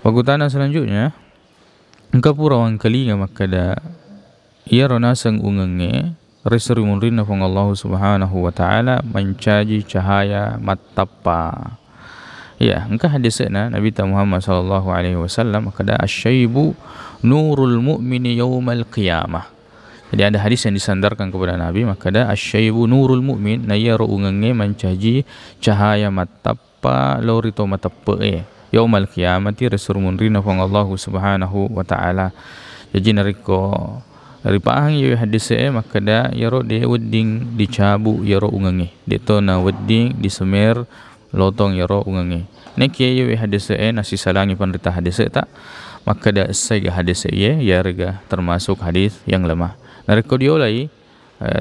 Pagutana selanjutnya, engkau purawan kali nga makada ia ronasang ungenge reserimun rinna pang Allah subhanahu wa ta'ala mencaji cahaya matapa. Ya, engkau hadis na Nabi Muhammad sallallahu alaihi wasallam makada asyaibu nurul mu'mini yaumal qiyamah. Jadi ada hadis yang disandarkan kepada Nabi, makada asyaibu nurul mu'min na ia ungenge mencaji cahaya matapa lorito matapa yaumal qiyamati reserimun rinna pang Allah subhanahu wa ta'ala. Jadi nariko dari paang yu hadis makada yaro de wedding dicabu yaro ungangi deto na wedding disemer lotong yaro ungangi neki yu hadis nasi salangi penderita hadis tak makada saiga hadis ya rega termasuk hadis yang lemah nariko diolai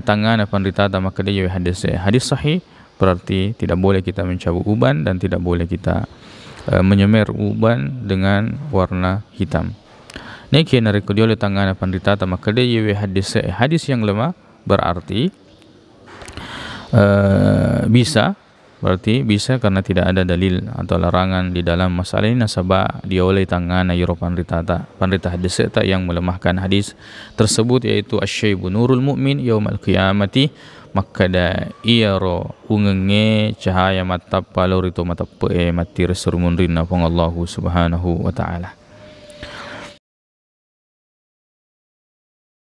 tangan penderita ta makada yu hadis sahih berarti tidak boleh kita mencabut uban dan tidak boleh kita menyemer uban dengan warna hitam. Neki nariko dia oleh tangan pandita maka dia yewe hadis yang lemah berarti bisa karena tidak ada dalil atau larangan di dalam masalah ini nasabah dia oleh tangan ayro pandita hadis tak yang melemahkan hadis tersebut yaitu asyaibu nurul mu'min yaumal qiyamati maka da iyaro ungenge cahaya mata palorito mata mati resurmun rinna pang Allah subhanahu wa ta'ala.